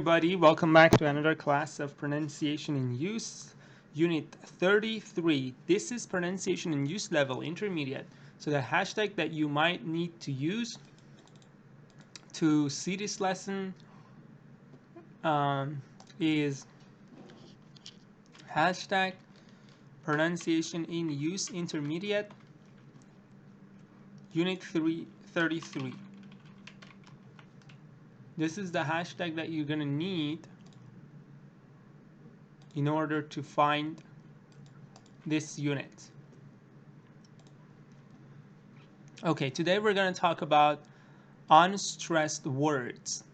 Everybody, welcome back to another class of pronunciation in use, unit 33. This is pronunciation in use level intermediate. So the hashtag that you might need to use to see this lesson is hashtag pronunciation in use intermediate, unit 33. This is the hashtag that you're going to need in order to find this unit. Okay, today we're going to talk about unstressed words.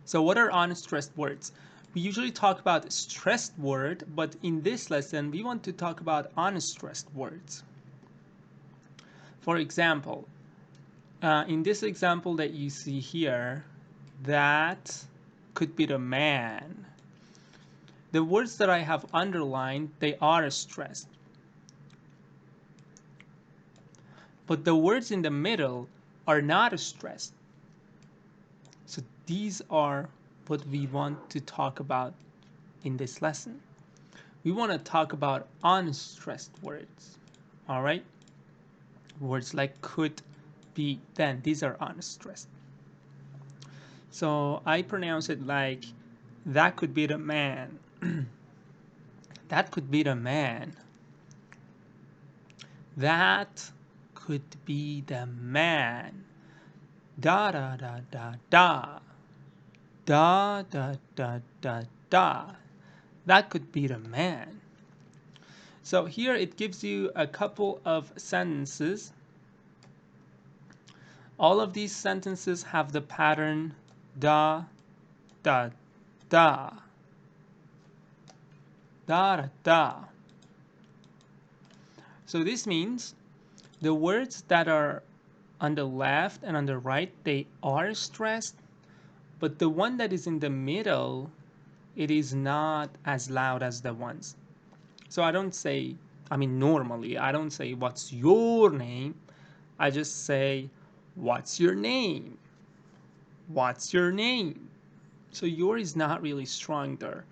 So what are unstressed words? We usually talk about stressed word, but in this lesson we want to talk about unstressed words. For example, in this example that you see here, that could be the man. The words that I have underlined, they are stressed. But the words in the middle are not stressed. So these are what we want to talk about in this lesson. We want to talk about unstressed words. All right? Words like could, be, then. These are unstressed. So I pronounce it like that could be the man. That could be the man. That could be the man. Da da da da da. Da da da da da. That could be the man. So here it gives you a couple of sentences. All of these sentences have the pattern da da da. Da da da. So this means the words that are on the left and on the right, they are stressed, but the one that is in the middle, it is not as loud as the ones. So I don't say, normally I don't say what's your name. I just say what's your name? What's your name? So your is not really strong there.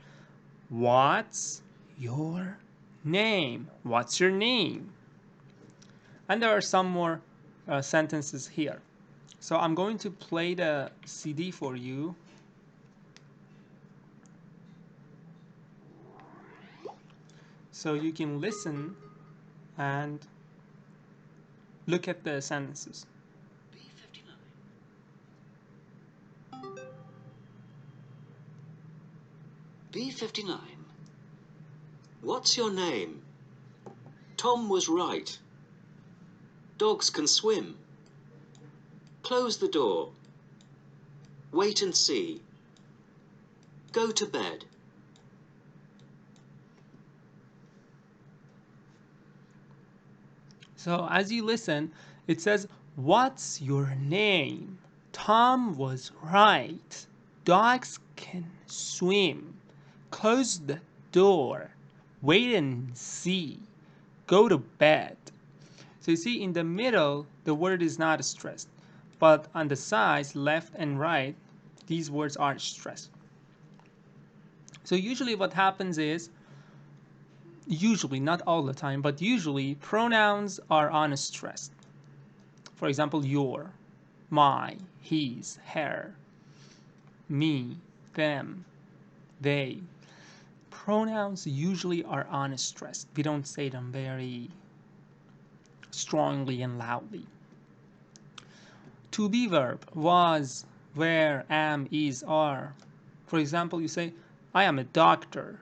What's your name? What's your name? And there are some more sentences here. So I'm going to play the CD for you. So you can listen and look at the sentences. B59. What's your name? Tom was right. Dogs can swim. Close the door. Wait and see. Go to bed. So as you listen, it says, what's your name? Tom was right. Dogs can swim. Close the door. Wait and see. Go to bed. So you see, in the middle, the word is not stressed. But on the sides, left and right, these words are stressed. So usually what happens is, usually, not all the time, but usually pronouns are unstressed. For example, your, my, his, her, me, them, they. Pronouns usually are unstressed. We don't say them very strongly and loudly. To be verb, was, were, am, is, are. For example, you say, I am a doctor.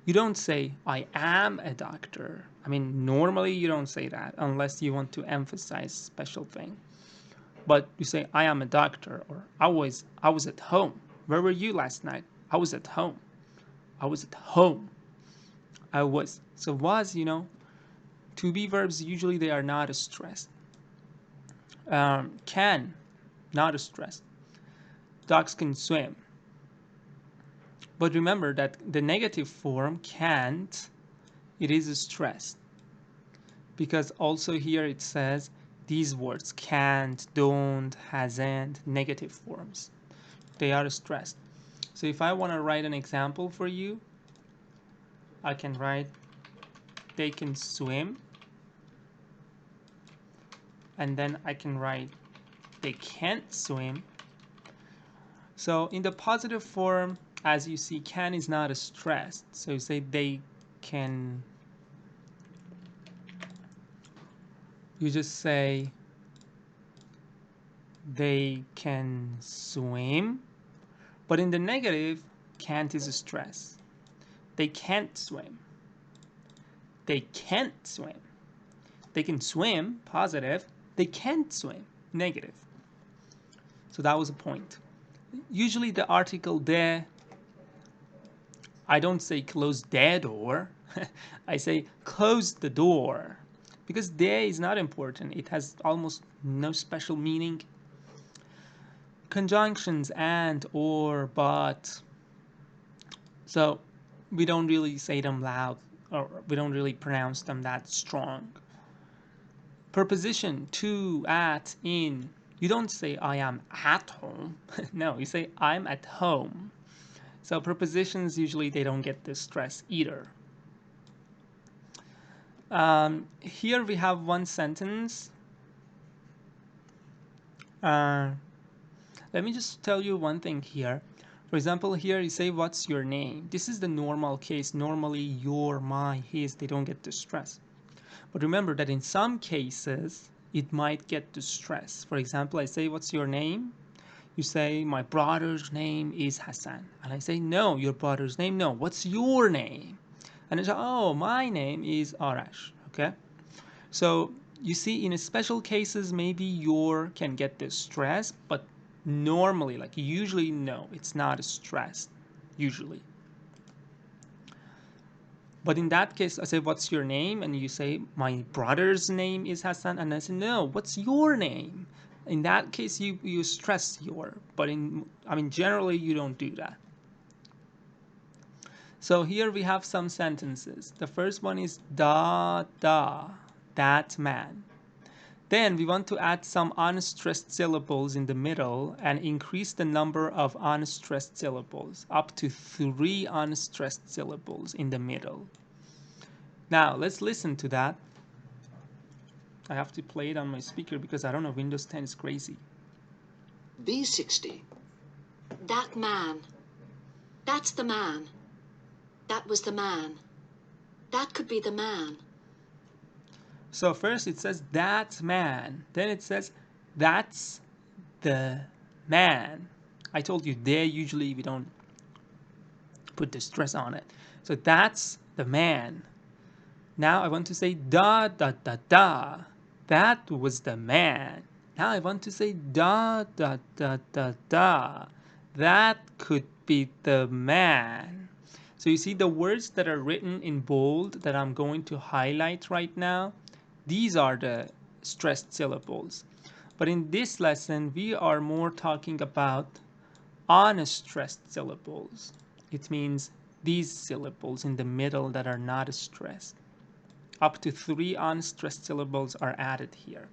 You don't say, I am a doctor. Normally you don't say that unless you want to emphasize special thing. But you say, I am a doctor, or I was at home. Where were you last night? I was at home. I was at home. I was. So was, to be verbs, usually they are not stressed. Can, not stressed. Dogs can swim. But remember that the negative form, can't, it is stressed. Because also here it says these words, can't, don't, hasn't, negative forms. They are stressed. So if I want to write an example for you, I can write they can swim, and then I can write they can't swim. So in the positive form, as you see, can is not a stress. So you say they can, you just say they can swim. But in the negative, can't is a stress. They can't swim. They can't swim. They can swim, positive. They can't swim, negative. So that was a point. Usually the article there, I don't say close the door. I say close the door. Because there is not important. It has almost no special meaning. Conjunctions and, or, but. So we don't really say them loud, or we don't really pronounce them that strong. Preposition to, at, in. You don't say I am at home. No, you say I'm at home. So prepositions usually they don't get this stress either. Here we have one sentence. Let me just tell you one thing here. For example, here you say, what's your name? This is the normal case. Normally, your, my, his, they don't get distress. But remember that in some cases, it might get distress. For example, I say, what's your name? You say, my brother's name is Hassan. And I say, no, your brother's name, no. What's your name? And I say, oh, my name is Arash. Okay? So you see, in special cases, maybe your can get the stress, but normally, like usually, no, it's not a stress, usually. But in that case, I say, what's your name? And you say, my brother's name is Hassan. And I say, no, what's your name? In that case, you stress your, but generally, you don't do that. So here we have some sentences. The first one is da, that man. Then we want to add some unstressed syllables in the middle and increase the number of unstressed syllables up to 3 unstressed syllables in the middle. Now let's listen to that. I have to play it on my speaker because I don't know, Windows 10 is crazy. B60. That man. That's the man. That was the man. That could be the man. So first it says that man. Then it says that's the man. I told you there usually we don't put the stress on it. So that's the man. Now I want to say da. That was the man. Now I want to say da. That could be the man. So you see the words that are written in bold that I'm going to highlight right now. These are the stressed syllables. But in this lesson, we are more talking about unstressed syllables. It means these syllables in the middle that are not stressed. Up to 3 unstressed syllables are added here.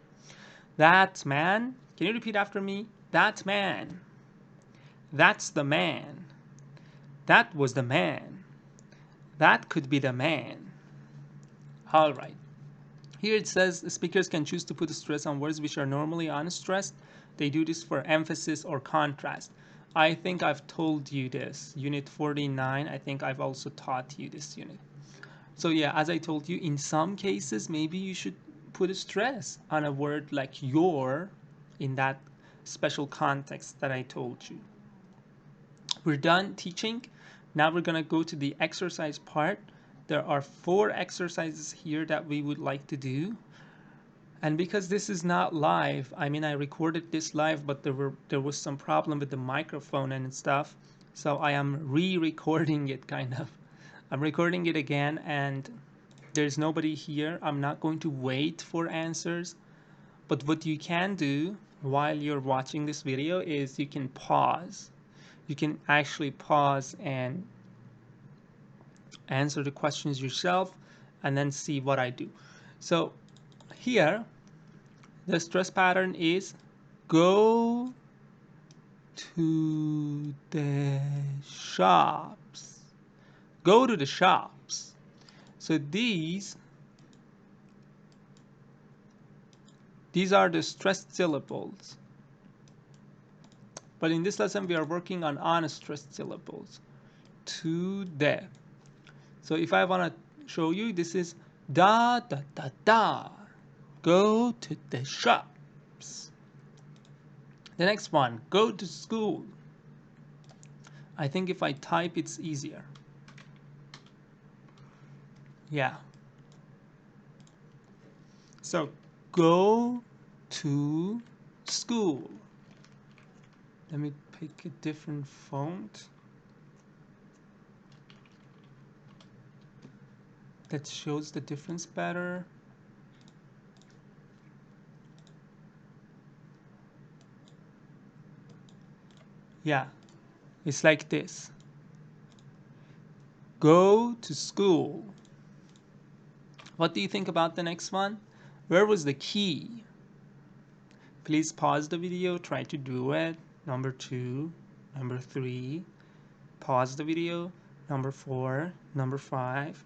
That man. Can you repeat after me? That man. That's the man. That was the man. That could be the man. All right. Here it says speakers can choose to put stress on words which are normally unstressed. They do this for emphasis or contrast. I think I've told you this. Unit 49, I think I've also taught you this unit. So yeah, as I told you, in some cases, maybe you should put a stress on a word like your in that special context that I told you. We're done teaching. Now we're going to go to the exercise part. There are 4 exercises here that we would like to do. And because this is not live, I recorded this live, but there was some problem with the microphone and stuff. So I am re-recording it kind of. I'm recording it again and there's nobody here. I'm not going to wait for answers. But what you can do while you're watching this video is you can pause. You can actually pause and answer the questions yourself and then see what I do. So here, the stress pattern is go to the shops. Go to the shops. So these are the stressed syllables. But in this lesson, we are working on unstressed syllables. To the. So if I want to show you, this is da da da da. Go to the shops. The next one, go to school. I think if I type, it's easier. Yeah. So go to school. Let me pick a different font that shows the difference better. Yeah, it's like this. Go to school. What do you think about the next one? Where was the key? Please pause the video, try to do it. Number 2, number 3. Pause the video. Number 4, number 5.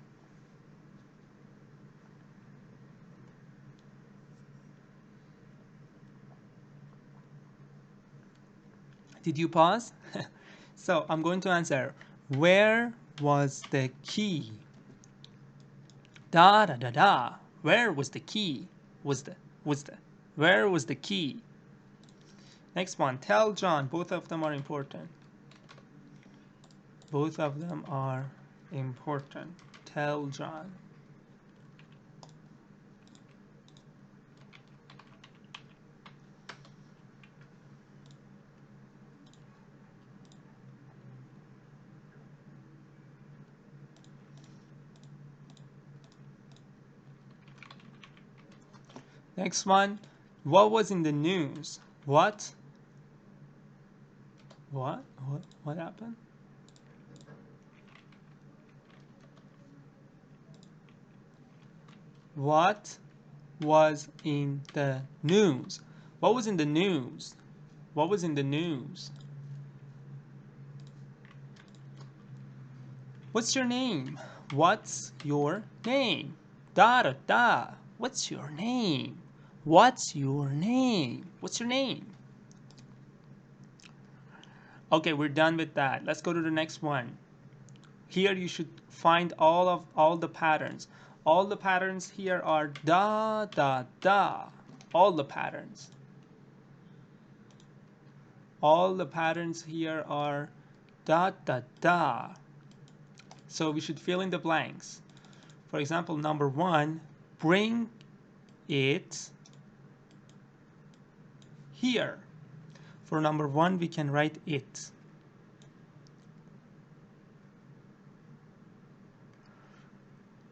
Did you pause? So I'm going to answer. Where was the key? Da da da da. Where was the key? Was the. Where was the key? Next one. Tell John. Both of them are important. Both of them are important. Tell John. Next one. What was in the news? What? What? What happened? What was in the news? What was in the news? What was in the news? What's your name? What's your name? Da da da. What's your name? What's your name? What's your name? Okay, we're done with that. Let's go to the next one. Here you should find all the patterns. All the patterns here are da da da. All the patterns. All the patterns here are da da da. So we should fill in the blanks. For example, number 1, bring it here. For number 1, we can write it.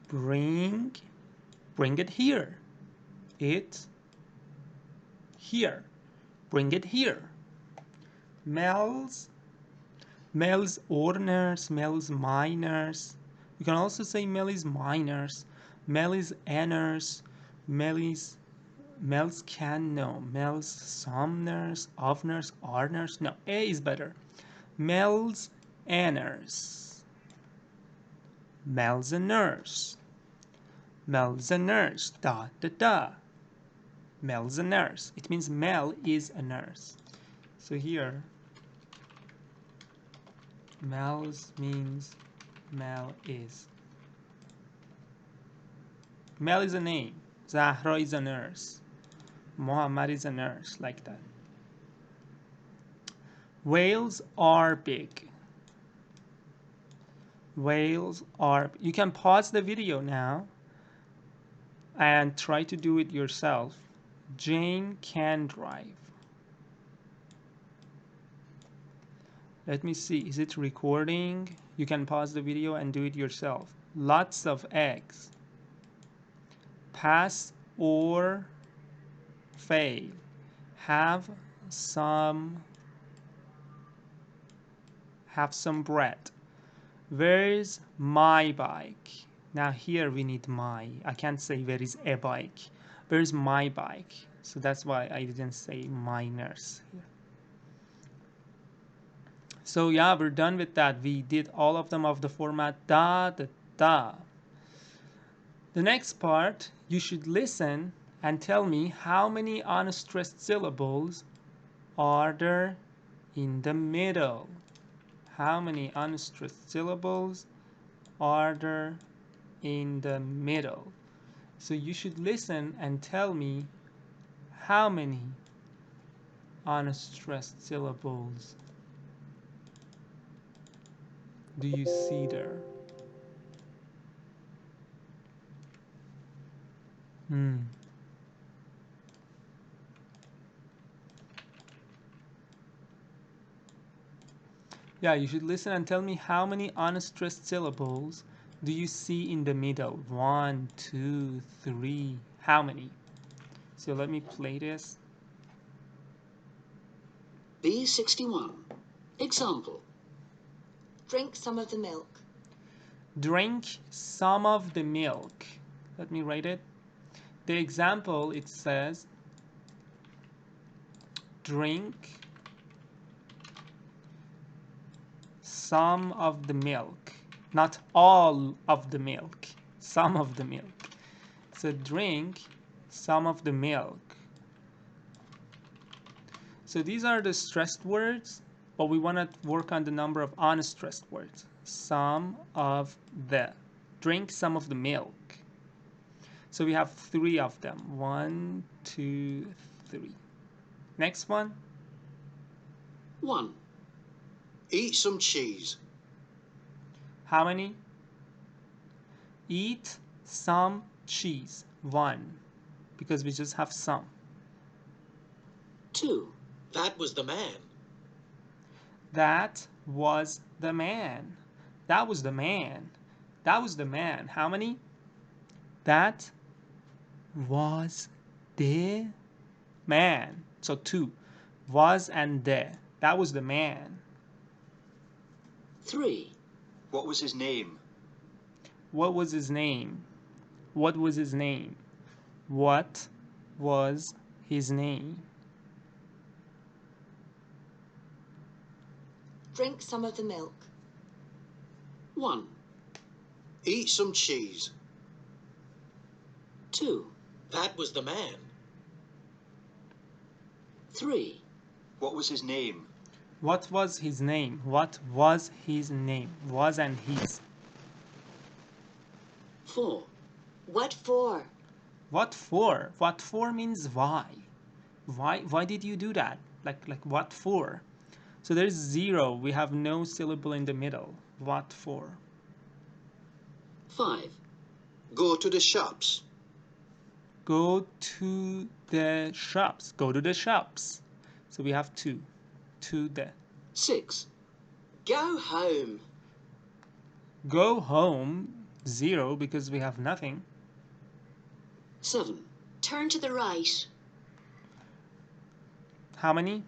Bring it here. It here. Bring it here. Mel's ordiners, Mel's minors. You can also say Mel's minors, Mel's anners, Mel's can, no. Mel's somners, ofners, arners. No, A is better. Mel's anners. Mel's a nurse. Mel's a nurse. Da da da. Mel's a nurse. It means Mel is a nurse. So here, Mel's means Mel is. Mel is a name. Zahra is a nurse. Muhammad is a nurse, like that. Whales are big. Whales are. You can pause the video now and try to do it yourself. Jane can drive. Let me see. Is it recording? You can pause the video and do it yourself. Lots of eggs. Pass or fail. Have some bread. Where's my bike? Now here we need my. I can't say where is a bike. Where's my bike? So that's why I didn't say my nurse here. So yeah, we're done with that. We did all of them of the format da da da. The next part, you should listen and tell me how many unstressed syllables are there in the middle. How many unstressed syllables are there in the middle? So you should listen and tell me how many unstressed syllables do you see there? Hmm. Yeah, you should listen and tell me how many unstressed syllables do you see in the middle? One, two, three. How many? So let me play this. B61. Example. Drink some of the milk. Drink some of the milk. Let me write it. The example, it says, drink some of the milk. Not all of the milk. Some of the milk. So drink some of the milk. So these are the stressed words, but we want to work on the number of unstressed words. Some of the. Drink some of the milk. So we have three of them. One, two, three. Next one. 1. Eat some cheese. How many? Eat some cheese. One. Because we just have some. 2. That was the man. That was the man. That was the man. That was the man. How many? That was the man. So two. Was and the. That was the man. 3. What was his name? What was his name? What was his name? What was his name? Drink some of the milk. 1. Eat some cheese. 2. That was the man. 3. What was his name? What was his name? What was his name? Was and his. 4. What for? What for? What for means why. Why did you do that? Like what for? So there's zero. We have no syllable in the middle. What for? 5. Go to the shops. Go to the shops. Go to the shops. So we have two. To the. 6. Go home. Go home. Zero because we have nothing. 7. Turn to the right. How many?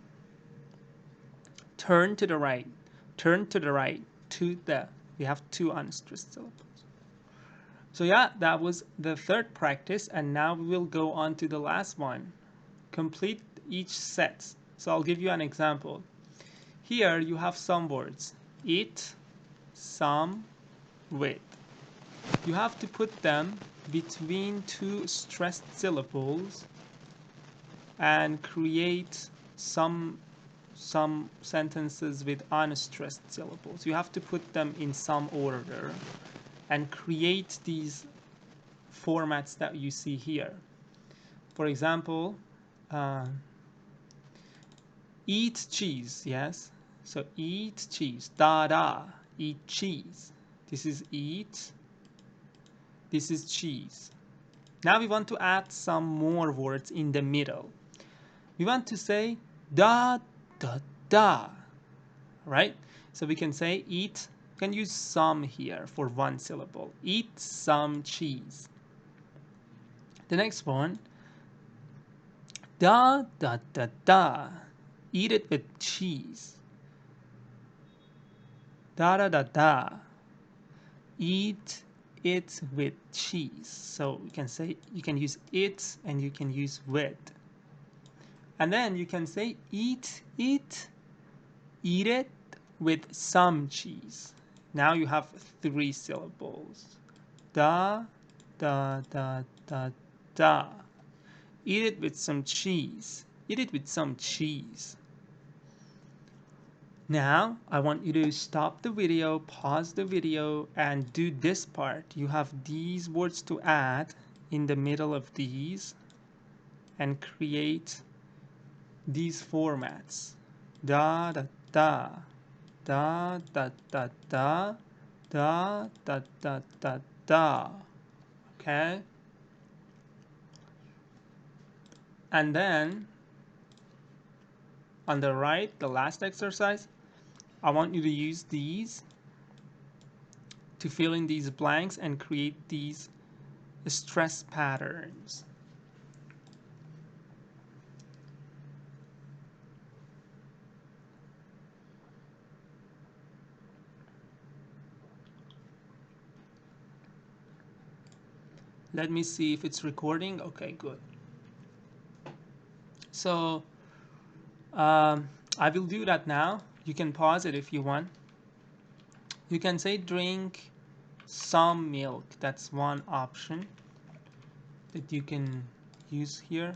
Turn to the right. Turn to the right. To the. We have two unstressed syllables. So yeah, that was the third practice, and now we will go on to the last one. Complete each set. So I'll give you an example. Here you have some words. Eat, some, with. You have to put them between two stressed syllables and create some sentences with unstressed syllables. You have to put them in some order and create these formats that you see here. For example, eat cheese, yes? So eat cheese, da da, eat cheese. This is eat, this is cheese. Now we want to add some more words in the middle. We want to say da da da, right? So we can say eat, we can use some here for one syllable. Eat some cheese. The next one, da da da da, eat it with cheese. Da da da da, eat it with cheese. So you can say, you can use it and you can use with. And then you can say eat it with some cheese. Now you have 3 syllables. Da, da, da, da, da. Eat it with some cheese. Eat it with some cheese. Now, I want you to stop the video, pause the video, and do this part. You have these words to add in the middle of these and create these formats. Da, da, da, da, da, da, da, da, da, da, da, da. Okay? And then, on the right, the last exercise, I want you to use these to fill in these blanks and create these stress patterns. Let me see if it's recording. Okay, good. So I will do that now. You can pause it if you want. You can say drink some milk. That's one option that you can use here.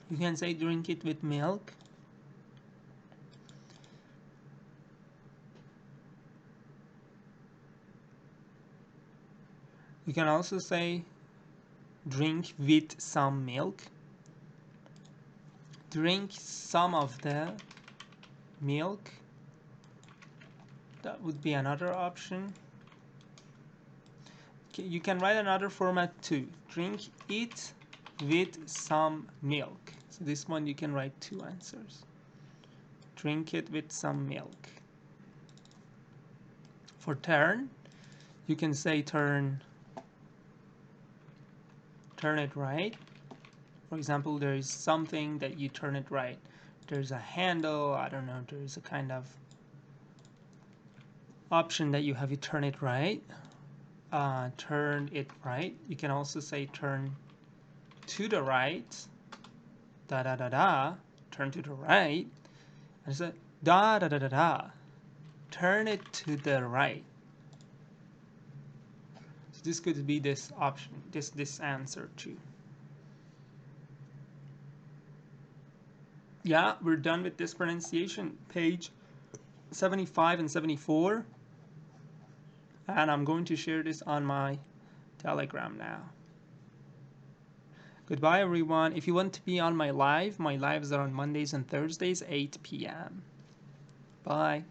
You can say drink it with milk. You can also say drink with some milk. Drink some of the milk. That would be another option. You can write another format too. Drink it with some milk. So this one you can write 2 answers. Drink it with some milk. For turn, you can say turn it right. For example, there is something that you turn it right. There's a handle, I don't know, there's a kind of option that you have you turn it right. Turn it right. You can also say turn to the right. Da da da da. Turn to the right. And say da da da da da. Turn it to the right. So this could be this option, this answer too. Yeah, we're done with this pronunciation. Page 75 and 74. And I'm going to share this on my Telegram now. Goodbye, everyone. If you want to be on my lives are on Mondays and Thursdays, 8 p.m. Bye.